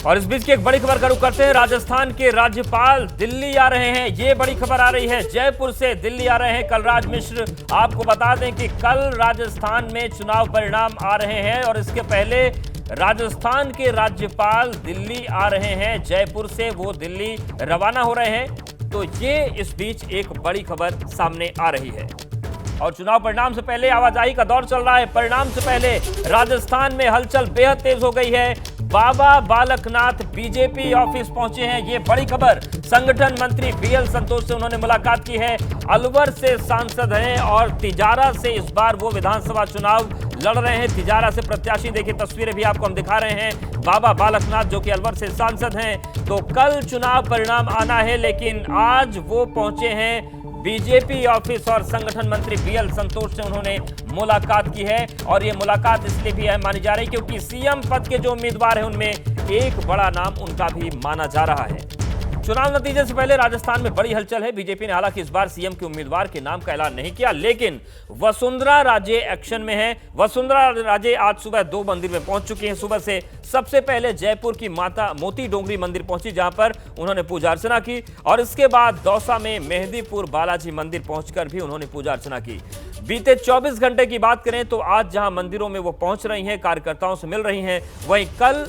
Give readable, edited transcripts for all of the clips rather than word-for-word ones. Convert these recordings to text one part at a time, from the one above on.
और इस बीच की एक बड़ी खबर का रुख करते हैं। राजस्थान के राज्यपाल दिल्ली आ रहे हैं। ये बड़ी खबर आ रही है, जयपुर से दिल्ली आ रहे हैं कलराज मिश्र। आपको बता दें कि कल राजस्थान में चुनाव परिणाम आ रहे हैं और इसके पहले राजस्थान के राज्यपाल दिल्ली आ रहे हैं। जयपुर से वो दिल्ली रवाना हो रहे हैं। तो ये इस बीच एक बड़ी खबर सामने आ रही है और चुनाव परिणाम से पहले आवाजाही का दौर चल रहा है। परिणाम से पहले राजस्थान में हलचल बेहद तेज हो गई है। बाबा बालकनाथ बीजेपी ऑफिस पहुंचे हैं। ये बड़ी खबर। संगठन मंत्री बीएल संतोष से उन्होंने मुलाकात की है। अलवर से सांसद हैं और तिजारा से इस बार वो विधानसभा चुनाव लड़ रहे हैं। तिजारा से प्रत्याशी, देखिए तस्वीरें भी आपको हम दिखा रहे हैं। बाबा बालकनाथ जो कि अलवर से सांसद हैं। तो कल चुनाव परिणाम आना है, लेकिन आज वो पहुंचे हैं बीजेपी ऑफिस और संगठन मंत्री बीएल संतोष से उन्होंने मुलाकात की है। और ये मुलाकात इसलिए भी है मानी जा रही क्योंकि सीएम पद के जो उम्मीदवार हैं उनमें एक बड़ा नाम उनका भी माना जा रहा है। चुनाव नतीजे से पहले राजस्थान में बड़ी हलचल है। बीजेपी ने हालांकि इस बार सीएम के उम्मीदवार के नाम का ऐलान नहीं किया, लेकिन वसुंधरा राजे एक्शन में है। वसुंधरा राजे आज सुबह 2 मंदिर में पहुंच चुकी हैं। सुबह से सबसे पहले जयपुर की माता मोती डोंगरी मंदिर पहुंची, जहां पर उन्होंने पूजा अर्चना की और इसके बाद दौसा में मेहंदीपुर बालाजी मंदिर पहुंचकर भी उन्होंने पूजा अर्चना की। बीते 24 घंटे की बात करें तो आज जहां मंदिरों में वो पहुंच रही हैं, कार्यकर्ताओं से मिल रही हैं, वहीं कल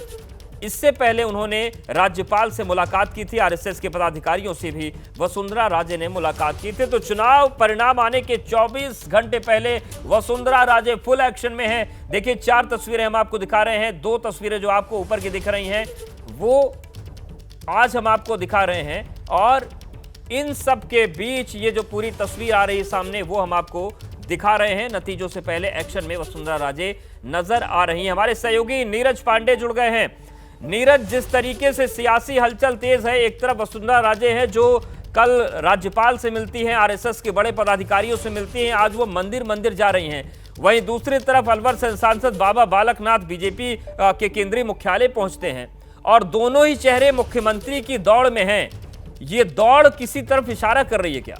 इससे पहले उन्होंने राज्यपाल से मुलाकात की थी। आरएसएस के पदाधिकारियों से भी वसुंधरा राजे ने मुलाकात की थी। तो चुनाव परिणाम आने के 24 घंटे पहले वसुंधरा राजे फुल एक्शन में हैं। देखिए 4 तस्वीरें हम आपको दिखा रहे हैं। 2 तस्वीरें जो आपको ऊपर की दिख रही हैं वो आज हम आपको दिखा रहे हैं और इन सब के बीच ये जो पूरी तस्वीर आ रही है सामने वो हम आपको दिखा रहे हैं। नतीजों से पहले एक्शन में वसुंधरा राजे नजर आ रही हैं। हमारे सहयोगी नीरज पांडे जुड़ गए हैं। नीरज, जिस तरीके से सियासी हलचल तेज है, एक तरफ वसुंधरा राजे हैं जो कल राज्यपाल से मिलती हैं, आरएसएस के बड़े पदाधिकारियों से मिलती हैं, आज वो मंदिर मंदिर जा रही हैं। वहीं दूसरी तरफ अलवर से सांसद बाबा बालकनाथ बीजेपी के केंद्रीय मुख्यालय पहुंचते हैं और दोनों ही चेहरे मुख्यमंत्री की दौड़ में हैं। ये दौड़ किसी तरफ इशारा कर रही है क्या?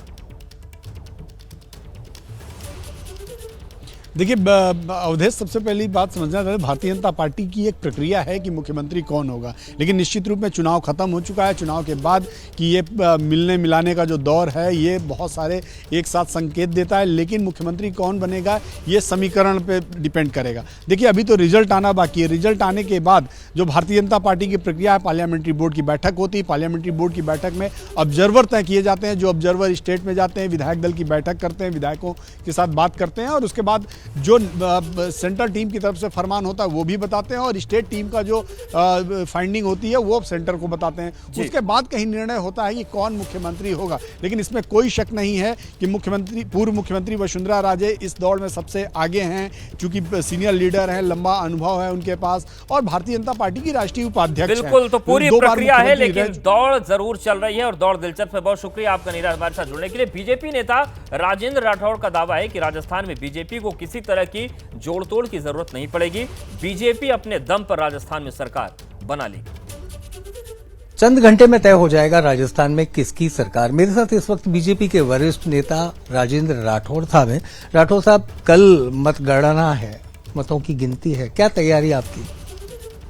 देखिए अवधेश, सबसे पहली बात समझना चाहिए, भारतीय जनता पार्टी की एक प्रक्रिया है कि मुख्यमंत्री कौन होगा, लेकिन निश्चित रूप में चुनाव खत्म हो चुका है। चुनाव के बाद कि ये मिलने मिलाने का जो दौर है ये बहुत सारे एक साथ संकेत देता है, लेकिन मुख्यमंत्री कौन बनेगा ये समीकरण पे डिपेंड करेगा। देखिए अभी तो रिजल्ट आना बाकी है। रिजल्ट आने के बाद जो भारतीय जनता पार्टी की प्रक्रिया है, पार्लियामेंट्री बोर्ड की बैठक होती है। पार्लियामेंट्री बोर्ड की बैठक में ऑब्जर्वर तय किए जाते हैं। जो ऑब्जर्वर स्टेट में जाते हैं, विधायक दल की बैठक करते हैं, विधायकों के साथ बात करते हैं और उसके बाद जो सेंट्रल टीम की तरफ से फरमान होता है वो भी बताते हैं और स्टेट टीम का जो फाइंडिंग होती है वो सेंटर को बताते हैं। उसके बाद कहीं निर्णय होता है कि कौन मुख्यमंत्री होगा। लेकिन इसमें कोई शक नहीं है कि पूर्व मुख्यमंत्री वसुंधरा राजे इस दौड़ में सबसे आगे हैं, क्योंकि सीनियर लीडर हैं, लंबा अनुभव है उनके पास और भारतीय जनता पार्टी की राष्ट्रीय उपाध्यक्ष हैं। बिल्कुल, तो पूरी प्रक्रिया है, लेकिन दौड़ जरूर चल रही है और दौड़ दिलचस्प है। बहुत शुक्रिया आपका नीरज हमारे साथ जुड़ने के लिए। बीजेपी नेता राजेंद्र राठौड़ का दावा है कि राजस्थान में बीजेपी को किसी तरह की जोड़ तोड़ की जरूरत नहीं पड़ेगी। बीजेपी अपने दम पर राजस्थान में सरकार बना लेगी। चंद घंटे में तय हो जाएगा राजस्थान में किसकी सरकार। मेरे साथ इस वक्त बीजेपी के वरिष्ठ नेता राजेंद्र राठौड़ साहब हैं। राठौड़ साहब, कल मतगणना है, मतों की गिनती है, क्या तैयारी आपकी?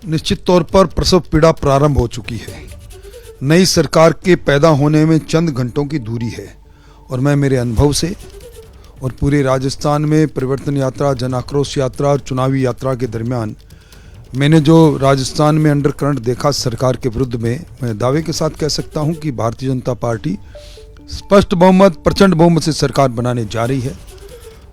निश्चित तौर पर प्रसव पीड़ा प्रारंभ हो चुकी है। नई सरकार के पैदा होने में चंद घंटों की दूरी है और मैं मेरे अनुभव से और पूरे राजस्थान में परिवर्तन यात्रा, जन आक्रोश यात्रा और चुनावी यात्रा के दरमियान मैंने जो राजस्थान में अंडरकरंट देखा सरकार के विरुद्ध में, मैं दावे के साथ कह सकता हूं कि भारतीय जनता पार्टी स्पष्ट बहुमत, प्रचंड बहुमत से सरकार बनाने जा रही है।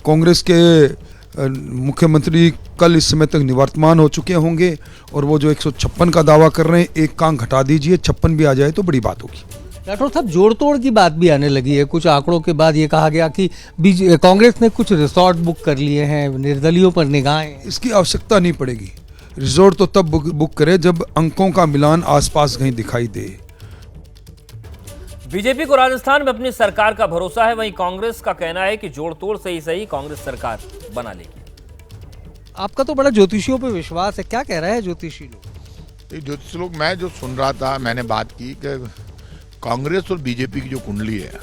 कांग्रेस के मुख्यमंत्री कल इस समय तक निवर्तमान हो चुके होंगे और वो जो 156 का दावा कर रहे हैं, एक कांग हटा दीजिए, 56 भी आ जाए तो बड़ी बात होगी। राठौड़ साहब, जोड़ तोड़ की बात भी आने लगी है। कुछ आंकड़ों के बाद ये कहा गया कि कांग्रेस ने कुछ रिसोर्ट बुक कर लिए हैं, निर्दलियों पर निगाहें। इसकी आवश्यकता नहीं पड़ेगी। रिसोर्ट तो तब बुक करे जब अंकों का मिलान आसपास कहीं दिखाई दे। बीजेपी को राजस्थान में अपनी सरकार का भरोसा है, वहीं कांग्रेस का कहना है कि जोड़ तोड़ से ही सही कांग्रेस सरकार बना लेगी। आपका तो बड़ा ज्योतिषियों पे विश्वास है, क्या कह रहा है ज्योतिषी लोग? ज्योतिषी लोग, मैं जो सुन रहा था, मैंने बात की कि कांग्रेस और बीजेपी की जो कुंडली है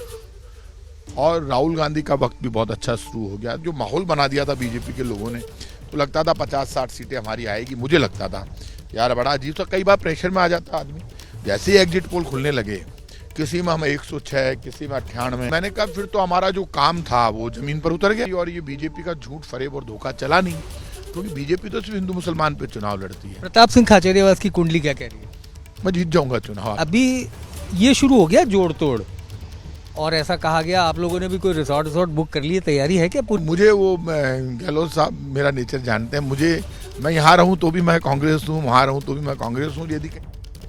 और राहुल गांधी का वक्त भी बहुत अच्छा शुरू हो गया। जो माहौल बना दिया था बीजेपी के लोगों ने, तो लगता था 50-60 सीटें हमारी आएगी। मुझे लगता था यार बड़ा अजीब सा, कई बार प्रेशर में आ जाता आदमी। जैसे ही एग्जिट पोल खुलने लगे, किसी में हम 106, किसी में 98, मैंने कहा फिर तो हमारा जो काम था वो जमीन पर उतर गया। और ये बीजेपी का झूठ, फरेब और धोखा चला नहीं, क्योंकि बीजेपी तो सिर्फ हिंदू मुसलमान पे चुनाव लड़ती है। प्रताप सिंह खाचरियावास की कुंडली क्या कह रही है? मैं जीत जाऊंगा चुनाव। अभी ये शुरू हो गया जोड़ तोड़, और ऐसा कहा गया आप लोगों ने भी कोई रिसोर्ट बुक कर लिए, तैयारी है क्या पूरी? मुझे वो गहलोत साहब मेरा नेचर जानते हैं, मैं यहाँ रहूँ तो भी मैं कांग्रेस हूँ, वहाँ रहूँ तो भी मैं कांग्रेस हूँ। यदि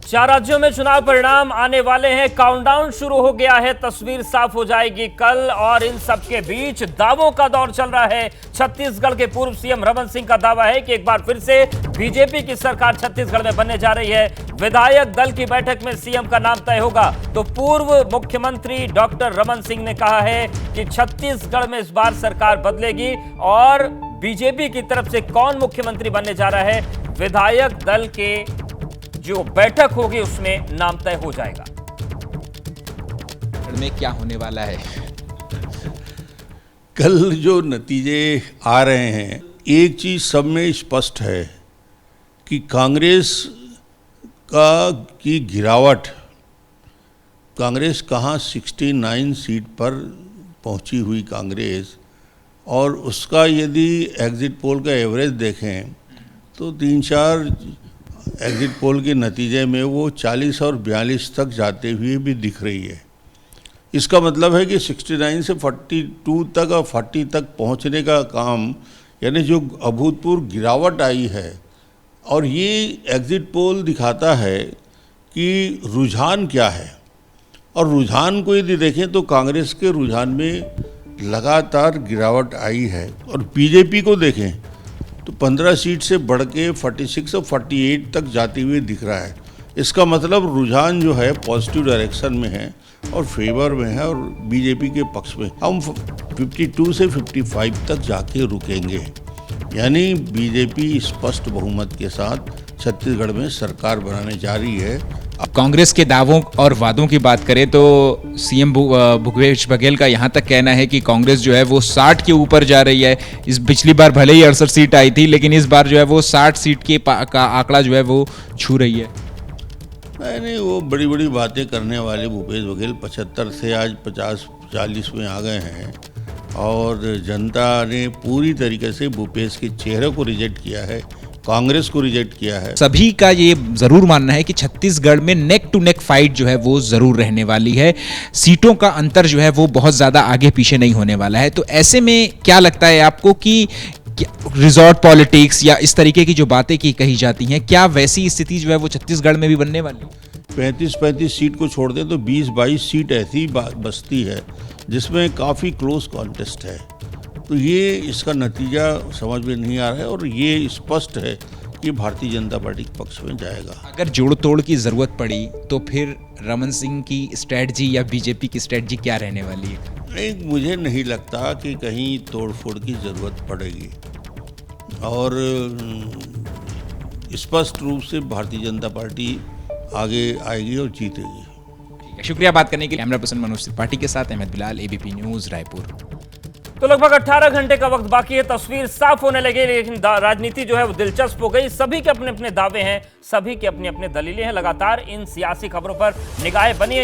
4 राज्यों में चुनाव परिणाम आने वाले हैं, काउंटडाउन शुरू हो गया है, तस्वीर साफ हो जाएगी कल। और इन सबके बीच दावों का दौर चल रहा है। छत्तीसगढ़ के पूर्व सीएम रमन सिंह का दावा है कि एक बार फिर से बीजेपी की सरकार छत्तीसगढ़ में बनने जा रही है। विधायक दल की बैठक में सीएम का नाम तय होगा। तो पूर्व मुख्यमंत्री डॉक्टर रमन सिंह ने कहा है कि छत्तीसगढ़ में इस बार सरकार बदलेगी और बीजेपी की तरफ से कौन मुख्यमंत्री बनने जा रहा है, विधायक दल के जो बैठक होगी उसमें नाम तय हो जाएगा। में क्या होने वाला है? कल जो नतीजे आ रहे हैं, एक चीज सब में स्पष्ट है कि कांग्रेस की गिरावट, कांग्रेस कहाँ 69 सीट पर पहुंची हुई कांग्रेस, और उसका यदि एग्जिट पोल का एवरेज देखें तो 3-4 एग्जिट पोल के नतीजे में वो 40 और 42 तक जाते हुए भी दिख रही है। इसका मतलब है कि 69 से 42 तक और 40 तक पहुंचने का काम, यानी जो अभूतपूर्व गिरावट आई है, और ये एग्जिट पोल दिखाता है कि रुझान क्या है। और रुझान को यदि देखें तो कांग्रेस के रुझान में लगातार गिरावट आई है, और बीजेपी को देखें तो 15 सीट से बढ़ के 46 और 48 तक जाती हुई दिख रहा है। इसका मतलब रुझान जो है पॉजिटिव डायरेक्शन में है और फेवर में है, और बीजेपी के पक्ष में। हम 52 से 55 तक जाके रुकेंगे, यानी बीजेपी स्पष्ट बहुमत के साथ छत्तीसगढ़ में सरकार बनाने जा रही है। कांग्रेस के दावों और वादों की बात करें तो सीएम भूपेश बघेल का यहां तक कहना है कि कांग्रेस जो है वो 60 के ऊपर जा रही है। इस पिछली बार भले ही 68 सीट आई थी, लेकिन इस बार जो है वो 60 सीट का आंकड़ा जो है वो छू रही है। नहीं, वो बड़ी बड़ी बातें करने वाले भूपेश बघेल 75 से आज 50-40 में आ गए हैं, और जनता ने पूरी तरीके से भूपेश के चेहरे को रिजेक्ट किया है, कांग्रेस को रिजेक्ट किया है। सभी का ये जरूर मानना है कि छत्तीसगढ़ में नेक टू नेक फाइट जो है वो जरूर रहने वाली है। सीटों का अंतर जो है वो बहुत ज्यादा आगे पीछे नहीं होने वाला है। तो ऐसे में क्या लगता है आपको कि रिजॉर्ट पॉलिटिक्स या इस तरीके की जो बातें की कही जाती हैं, क्या वैसी स्थिति जो है वो छत्तीसगढ़ में भी बनने वाली है? 35 सीट को छोड़ दें तो 20-22 सीट ऐसी बसती है जिसमें काफ़ी क्लोज कॉन्टेस्ट है। तो ये इसका नतीजा समझ में नहीं आ रहा है, और ये स्पष्ट है कि भारतीय जनता पार्टी के पक्ष में जाएगा। अगर जोड़ तोड़ की जरूरत पड़ी तो फिर रमन सिंह की स्ट्रेटजी या बीजेपी की स्ट्रेटजी क्या रहने वाली है? नहीं, मुझे नहीं लगता कि कहीं तोड़ फोड़ की ज़रूरत पड़ेगी, और स्पष्ट रूप से भारतीय जनता पार्टी आगे आएगी और जीतेगी। शुक्रिया बात करने के लिए। कैमरा पर्सन मनोज त्रिपाठी के साथ अहमद बिलाल, एबीपी न्यूज़, रायपुर। तो लगभग 18 घंटे का वक्त बाकी है, तस्वीर साफ होने लगी, लेकिन राजनीति जो है वो दिलचस्प हो गई। सभी के अपने अपने दावे हैं, सभी के अपने अपने दलीलें हैं। लगातार इन सियासी खबरों पर निगाहें बनी है।